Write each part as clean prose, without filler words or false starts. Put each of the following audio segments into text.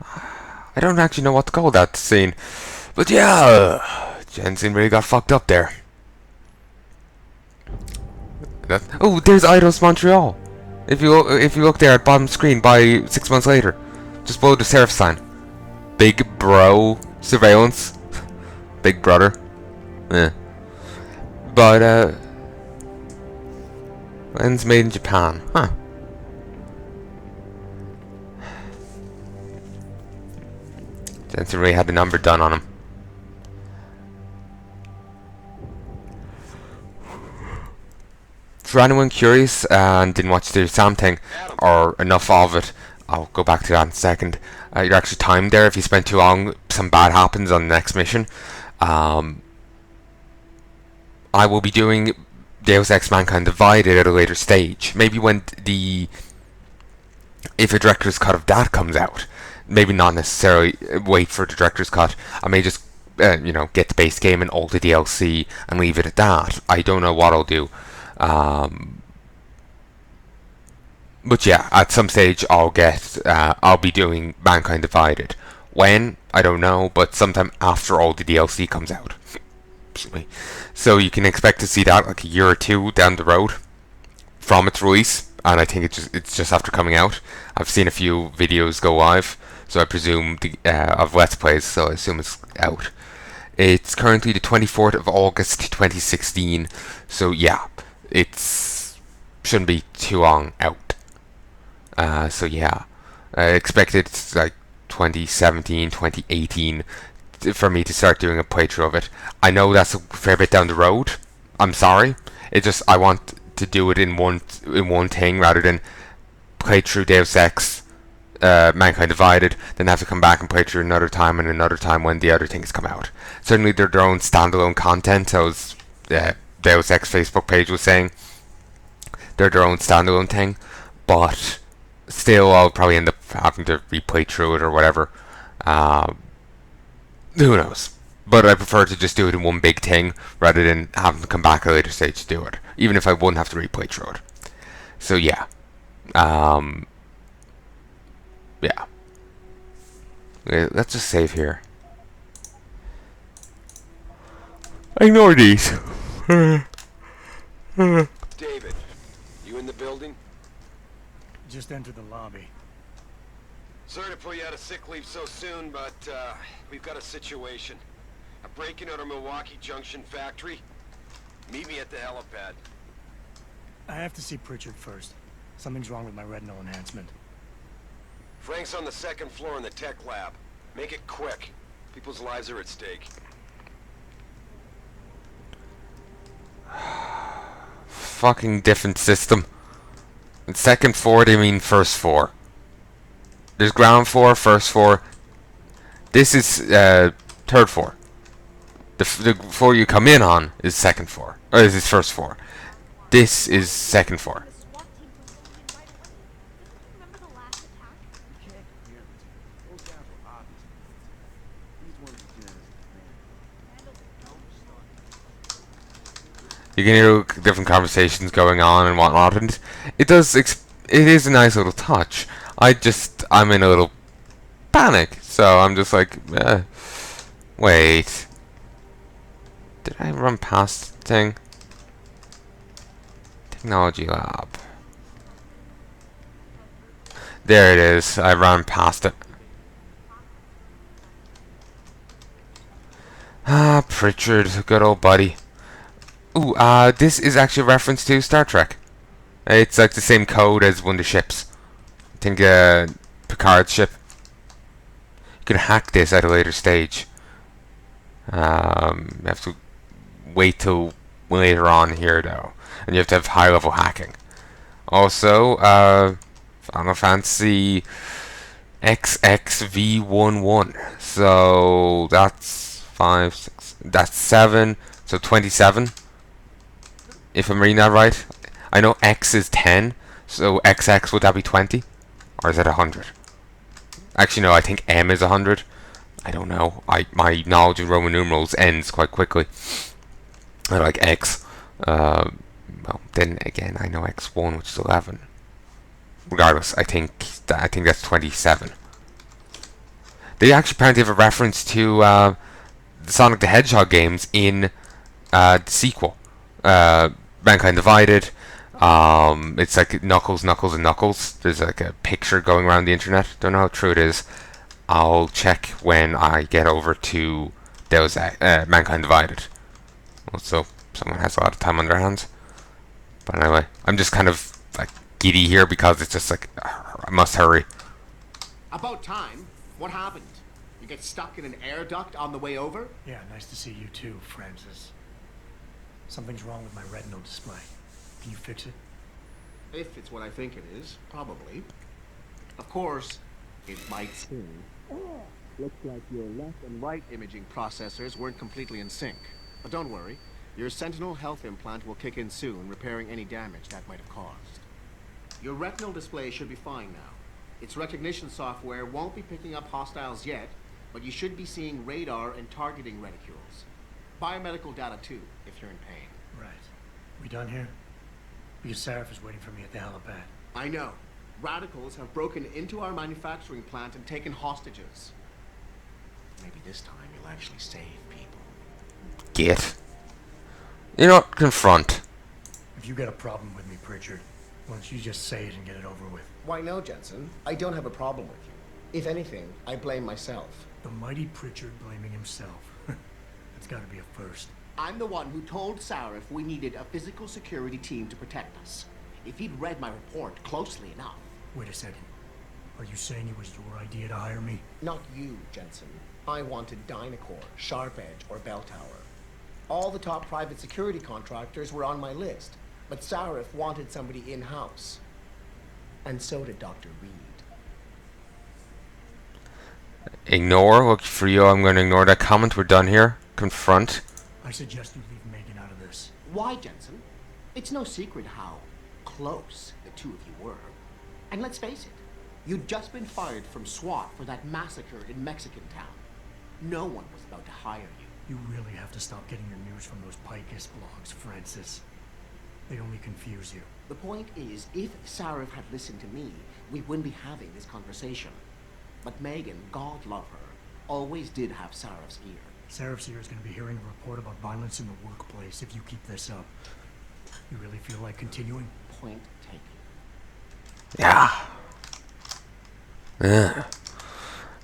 I don't actually know what to call that scene. But yeah, Jensen really got fucked up there. Oh, there's Idols Montreal. If you look there at bottom screen by 6 months later, just below the serif sign, Big Bro Surveillance, Big Brother. Yeah. But lens made in Japan, huh? Jensen really had the number done on him. For anyone curious and didn't watch the exam thing, or enough of it, I'll go back to that in a second. You're actually timed there. If you spend too long, some bad happens on the next mission. I will be doing Deus Ex Mankind Divided at a later stage. Maybe when if a director's cut of that comes out. Maybe not necessarily wait for the director's cut. I may just, get the base game and all the DLC and leave it at that. I don't know what I'll do. But yeah, at some stage I'll be doing Mankind Divided. When? I don't know, but sometime after all the DLC comes out. So you can expect to see that like a year or two down the road from its release, and I think it's just after coming out. I've seen a few videos go live, so I presume of Let's Plays, so I assume it's out. It's currently the 24th of August 2016, so yeah, it's shouldn't be too long out. So yeah, I expect it's like 2017, 2018 for me to start doing a playthrough of it. I know that's a fair bit down the road. I'm sorry. It just I want to do it in one thing rather than play through Deus Ex, Mankind Divided, then have to come back and play through another time and another time when the other things come out. Certainly they're their own standalone content. As Deus Ex Facebook page was saying, they're their own standalone thing, but still I'll probably end up having to replay through it or whatever. Who knows? But I prefer to just do it in one big thing rather than having to come back at a later stage to do it, even if I wouldn't have to replay through it. So yeah, yeah. Let's just save here. Ignore these. David, you in the building? Just entered the lobby. Sorry to pull you out of sick leave so soon, but we've got a situation. A break-in at our Milwaukee Junction factory. Meet me at the helipad. I have to see Pritchard first. Something's wrong with my retinal enhancement. Frank's on the second floor in the tech lab. Make it quick. People's lives are at stake. Fucking different system. And second floor, they mean first floor. There's ground floor, first floor. This is third floor. The floor you come in on is second floor. Or is this first floor? This is second floor. You can hear different conversations going on and whatnot, and it is a nice little touch. I'm in a little panic, so I'm just like, wait. Did I run past the thing? Technology lab. There it is. I ran past it. Ah, Pritchard, good old buddy. Ooh, this is actually a reference to Star Trek. It's like the same code as one of the ships. I think, Picard's ship. You can hack this at a later stage. You have to wait till later on here, though. And you have to have high-level hacking. Also, Final Fantasy XXV11. So, that's 5, 6... That's 7. So, 27. If I'm reading that right. I know X is 10. So, XX, would that be 20? Or is it 100? Actually, no, I think M is 100. I don't know. My knowledge of Roman numerals ends quite quickly. I like X. Well, then again, I know X1, which is 11. Regardless, I think that's 27. They actually apparently have a reference to the Sonic the Hedgehog games in the sequel, Mankind Divided. It's like Knuckles, Knuckles, and Knuckles. There's like a picture going around the internet. Don't know how true it is. I'll check when I get over to Deus Mankind Divided. Also, someone has a lot of time on their hands. But anyway, I'm just kind of like giddy here because it's just like I must hurry. About time. What happened? You get stuck in an air duct on the way over? Yeah, nice to see you too, Francis. Something's wrong with my retinal display. Can you fix it? If it's what I think it is, probably. Of course, it might seem. Looks like your left and right imaging processors weren't completely in sync. But don't worry, your Sentinel health implant will kick in soon, repairing any damage that might have caused. Your retinal display should be fine now. Its recognition software won't be picking up hostiles yet, but you should be seeing radar and targeting reticules. Biomedical data too, if you're in pain. Right. We done here? Because Sarif is waiting for me at the helipad. I know. Radicals have broken into our manufacturing plant and taken hostages. Maybe this time you'll actually save people. Get. You know what? Confront. If you got a problem with me, Pritchard, why don't you just say it and get it over with? Why no, Jensen? I don't have a problem with you. If anything, I blame myself. The mighty Pritchard blaming himself. That's gotta be a first. I'm the one who told Sarif we needed a physical security team to protect us. If he'd read my report closely enough. Wait a second. Are you saying it was your idea to hire me? Not you, Jensen. I wanted Dynacore, Sharp Edge, or Bell Tower. All the top private security contractors were on my list, but Sarif wanted somebody in-house. And so did Dr. Reed. Ignore. Look, for you, I'm going to ignore that comment. We're done here. Confront. I suggest you leave Megan out of this. Why, Jensen? It's no secret how close the two of you were. And let's face it, you'd just been fired from SWAT for that massacre in Mexican town. No one was about to hire you. You really have to stop getting your news from those Picus blogs, Francis. They only confuse you. The point is, if Sarif had listened to me, we wouldn't be having this conversation. But Megan, God love her, always did have Sarif's ear. Sarif's ear is going to be hearing a report about violence in the workplace if you keep this up. You really feel like continuing? Point taken. Yeah. Yeah.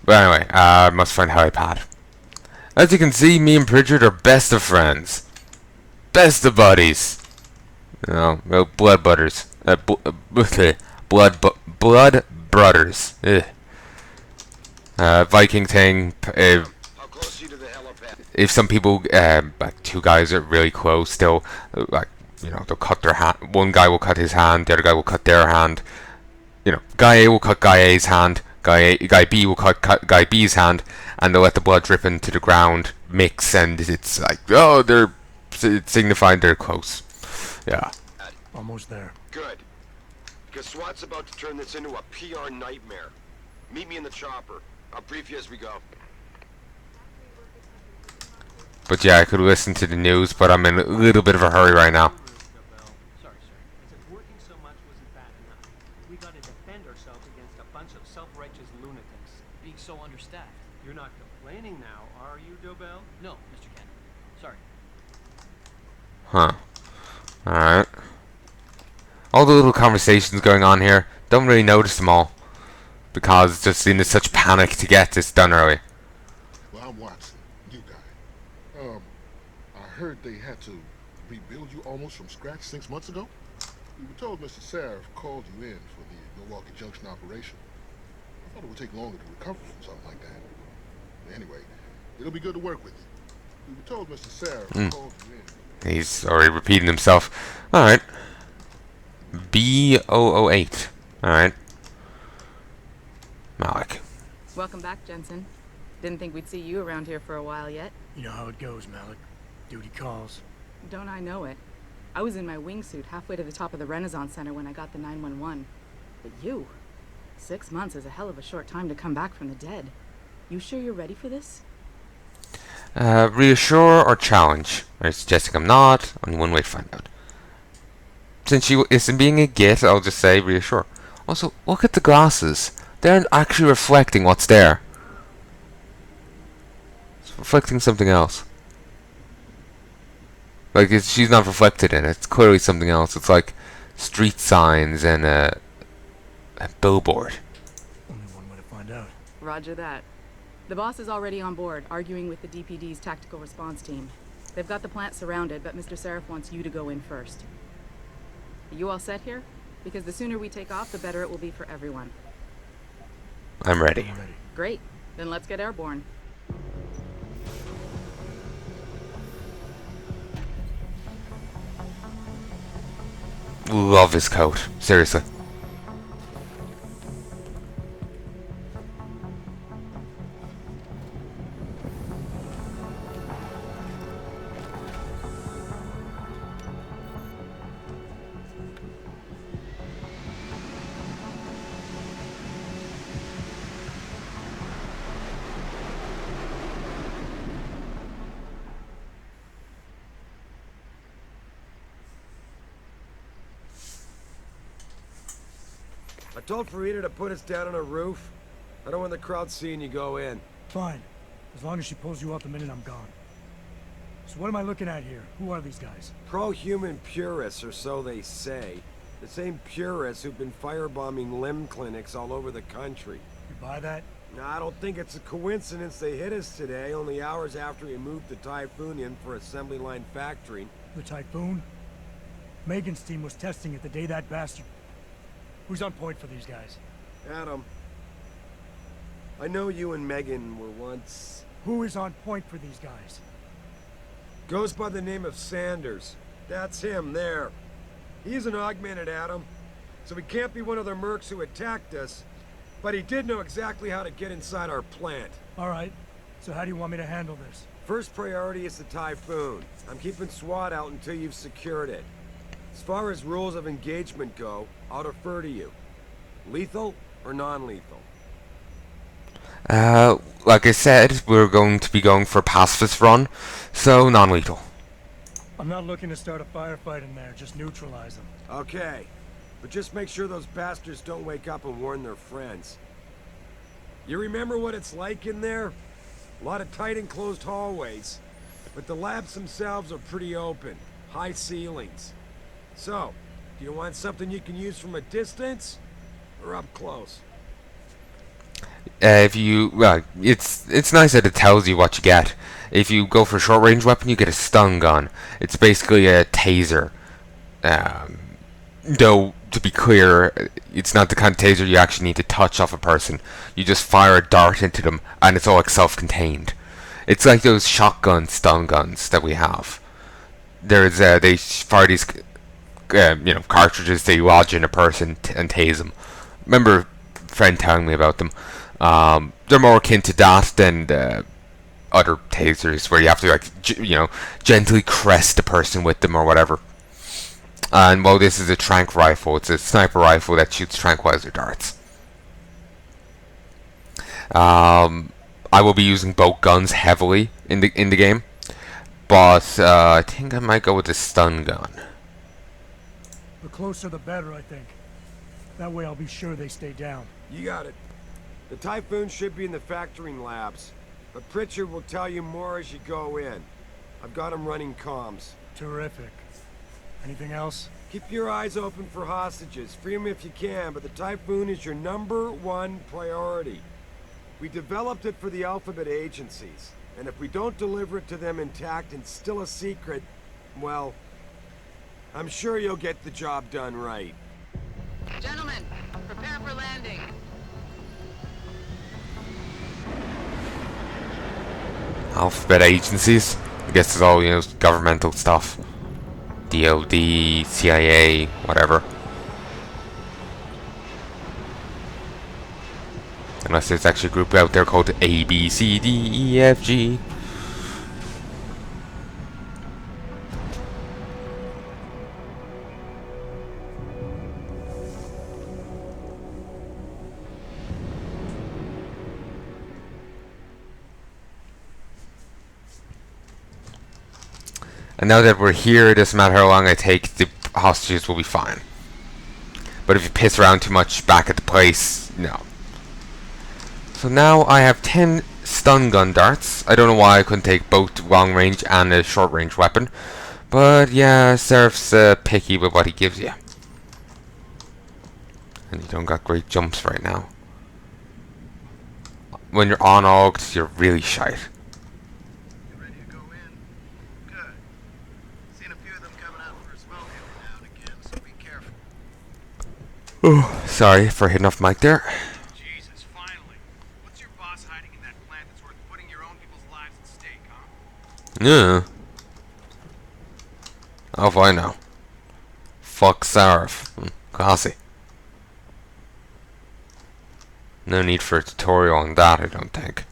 But anyway, I must find helipad. As you can see, me and Pritchard are best of friends. Best of buddies. You know, well, blood butters. Blood brothers. Ugh. Viking thing. How close are you to the helipad? If some people, like two guys are really close, still, like, you know, they'll cut their hand. One guy will cut his hand, the other guy will cut their hand. You know, guy A will cut guy A's hand, guy B will cut guy B's hand, and they'll let the blood drip into the ground, mix, and it's like, oh, it's signifying they're close. Yeah. Almost there. Good. Because SWAT's about to turn this into a PR nightmare. Meet me in the chopper. I'll brief you as we go. But yeah, I could listen to the news, but I'm in a little bit of a hurry right now. Sorry, sir. I said working so much wasn't bad enough. We gotta defend ourselves against a bunch of self-righteous lunatics. Being so understaffed. You're not complaining now, are you, Dobell? No, Mr. Kent. Sorry. Huh. Alright. All the little conversations going on here, don't really notice them all. Because it's just in such panic to get this done early. Well, I'm Watson, new guy. I heard they had to rebuild you almost from scratch 6 months ago. We were told Mr. Sarif called you in for the Milwaukee Junction operation. I thought it would take longer to recover from something like that. But anyway, it'll be good to work with you. We were told Mr. Sarif called you in. He's already repeating himself. Alright. B008. Alright. Malik. Welcome back, Jensen. Didn't think we'd see you around here for a while yet. You know how it goes, Malik. Duty calls. Don't I know it? I was in my wingsuit halfway to the top of the Renaissance Center when I got the 911. But you? 6 months is a hell of a short time to come back from the dead. You sure you're ready for this? Reassure or challenge? I'm suggesting I'm not. Only one way to find out. Since she isn't being a git, I'll just say reassure. Also, look at the glasses. They aren't actually reflecting what's there. reflecting something else. Like, she's not reflected in it. It's clearly something else. It's like street signs and a billboard. Only one way to find out. Roger that. The boss is already on board, arguing with the DPD's tactical response team. They've got the plant surrounded, but Mr. Seraph wants you to go in first. Are you all set here? Because the sooner we take off, the better it will be for everyone. I'm ready. Great. Then let's get airborne. Love his coat. Seriously. I told Farida to put us down on a roof. I don't want the crowd seeing you go in. Fine. As long as she pulls you out the minute I'm gone. So what am I looking at here? Who are these guys? Pro-human purists, or so they say. The same purists who've been firebombing limb clinics all over the country. You buy that? Now, I don't think it's a coincidence they hit us today, only hours after we moved the Typhoon in for assembly line factory. The Typhoon? Megan's team was testing it the day that bastard... Who's on point for these guys? Adam, I know you and Megan were once... Who is on point for these guys? Goes by the name of Sanders. That's him, there. He's an augmented Adam, so he can't be one of the mercs who attacked us, but he did know exactly how to get inside our plant. All right. So how do you want me to handle this? First priority is the Typhoon. I'm keeping SWAT out until you've secured it. As far as rules of engagement go, I'll defer to you. Lethal or non-lethal? Like I said, we're going to be going for a pacifist run, so non-lethal. I'm not looking to start a firefight in there, just neutralize them. Okay, but just make sure those bastards don't wake up and warn their friends. You remember what it's like in there? A lot of tight enclosed hallways, but the labs themselves are pretty open, high ceilings. So, do you want something you can use from a distance, or up close? It's nice that it tells you what you get. If you go for a short range weapon, you get a stun gun. It's basically a taser. Though, to be clear, it's not the kind of taser you actually need to touch off a person. You just fire a dart into them, and it's all like self-contained. It's like those shotgun stun guns that we have. They fire these, cartridges they lodge in a person and tase them. Remember a friend telling me about them. They're more akin to that than other tasers where you have to gently crest a person with them or whatever. And while this is a tranq rifle, it's a sniper rifle that shoots tranquilizer darts. I will be using both guns heavily in the game, but I think I might go with the stun gun. The closer the better, I think. That way I'll be sure they stay down. You got it. The Typhoon should be in the factoring labs, but Pritchard will tell you more as you go in. I've got him running comms. Terrific. Anything else? Keep your eyes open for hostages. Free them if you can, but the Typhoon is your #1 priority. We developed it for the Alphabet agencies, and if we don't deliver it to them intact and still a secret, well, I'm sure you'll get the job done right. Gentlemen, prepare for landing. Alphabet agencies? I guess it's all, governmental stuff. DOD, CIA, whatever. Unless there's actually a group out there called A, B, C, D, E, F, G. And now that we're here, it doesn't matter how long I take, the hostages will be fine. But if you piss around too much back at the place, no. So now I have 10 stun gun darts. I don't know why I couldn't take both long range and a short range weapon. But yeah, Seraph's picky with what he gives you. And you don't got great jumps right now. When you're on Augs, you're really shite. You ready to go in? Good. Seen a few of them coming out for a smoke every now and again, so be careful. Oh, sorry for hitting off mic there. Jesus, finally. What's your boss hiding in that plant that's worth putting your own people's lives at stake, huh? Yeah. Oh, if I know. Fuck Sarif. Classy. No need for a tutorial on that, I don't think.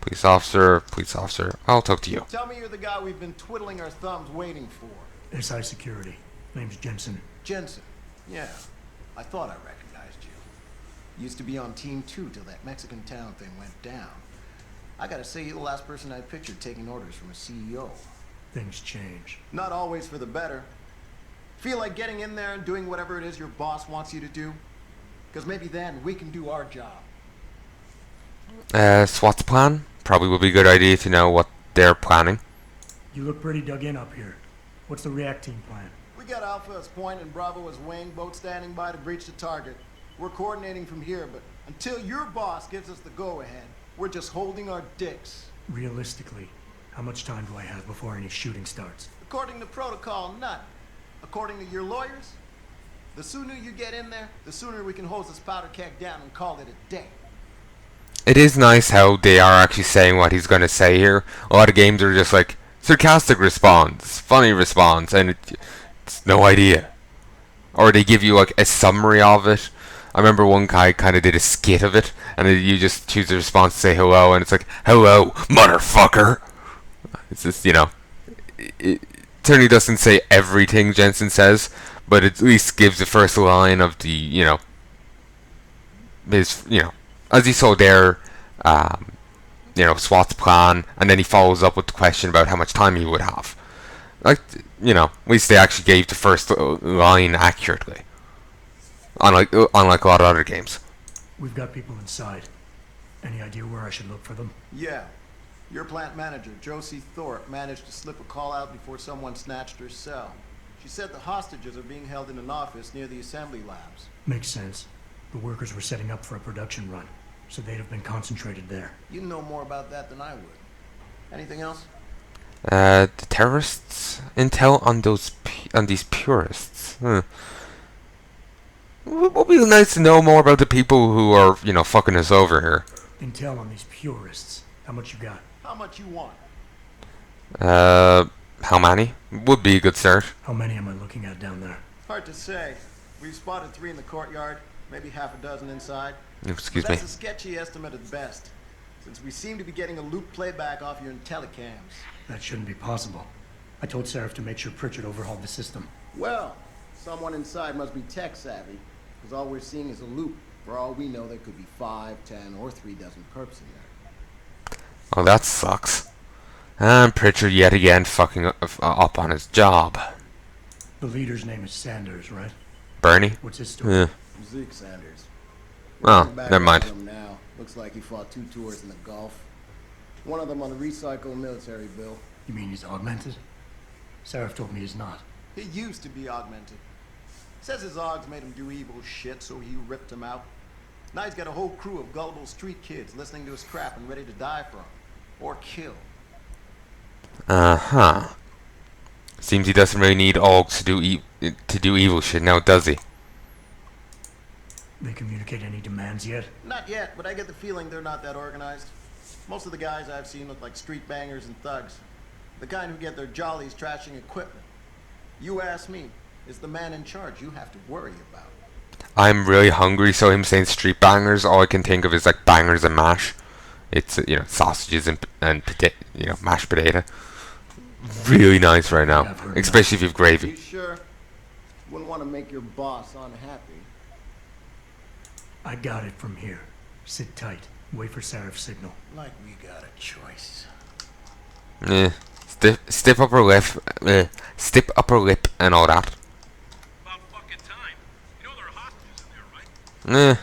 Police officer, police officer. I'll talk to you. Tell me you're the guy we've been twiddling our thumbs waiting for. SI Security. Name's Jensen. Jensen. Yeah. I thought I recognized you. Used to be on Team 2 till that Mexican town thing went down. I gotta say, you're the last person I pictured taking orders from a CEO. Things change. Not always for the better. Feel like getting in there and doing whatever it is your boss wants you to do? Because maybe then we can do our job. SWAT's plan? Probably would be a good idea to know what they're planning. You look pretty dug in up here. What's the react team plan? We got Alpha as point and Bravo as wing, both standing by to breach the target. We're coordinating from here, but until your boss gives us the go-ahead, we're just holding our dicks. Realistically, how much time do I have before any shooting starts? According to protocol, none. According to your lawyers, the sooner you get in there, the sooner we can hose this powder keg down and call it a day. It is nice how they are actually saying what he's going to say here. A lot of games are just like, sarcastic response, funny response, and it's no idea. Or they give you like a summary of it. I remember one guy kind of did a skit of it, and then you just choose the response to say hello, and it's like, hello, motherfucker. It's just, you know, it certainly doesn't say everything Jensen says, but it at least gives the first line of the, you know, his, you know, as you saw there, you know, SWAT's plan, and then he follows up with the question about how much time he would have. Like, you know, at least they actually gave the first line accurately. Unlike a lot of other games. We've got people inside. Any idea where I should look for them? Yeah. Your plant manager, Josie Thorpe, managed to slip a call out before someone snatched her cell. She said the hostages are being held in an office near the assembly labs. Makes sense. The workers were setting up for a production run, so they'd have been concentrated there. You know more about that than I would. Anything else? The terrorists? Intel on these purists. It would be nice to know more about the people who are, you know, fucking us over here. Intel on these purists. How much you got? How much you want? How many? Would be a good start. How many am I looking at down there? Hard to say. We've spotted 3 in the courtyard, maybe half a dozen inside. Excuse But me. that's a sketchy estimate at best, since we seem to be getting a loop playback off your telecams. That shouldn't be possible. I told Seraph to make sure Pritchard overhauled the system. Well, someone inside must be tech savvy, because all we're seeing is a loop. For all we know, there could be 5, 10, or 3 dozen perps in there. Oh, that sucks. And Pritchard yet again fucking up on his job. The leader's name is Sanders, right? Bernie? What's his story? Yeah. Zeke Sanders. Oh, Looking back never mind. on him now, looks like he fought 2 tours in the Gulf. One of them on a recycled military bill. You mean he's augmented? Seraph told me he's not. He used to be augmented. Says his Augs made him do evil shit, so he ripped him out. Now he's got a whole crew of gullible street kids listening to his crap and ready to die for him. Or kill. Uh-huh. Seems he doesn't really need Augs to do evil shit now, does he? They communicate any demands yet? Not yet, but I get the feeling they're not that organized. Most of the guys I've seen look like street bangers and thugs. The kind who get their jollies trashing equipment. You ask me, is the man in charge you have to worry about. I'm really hungry, so him saying street bangers, all I can think of is like bangers and mash. It's, you know, sausages and you know, mashed potato. Really nice right now, especially if you've You gravy. sure? Wouldn't want to make your boss unhappy. I got it from here. Sit tight. Wait for Seraph's signal. Like we got a choice. Stiff upper lip and all that. About fucking time. You know there are hostages in there, right?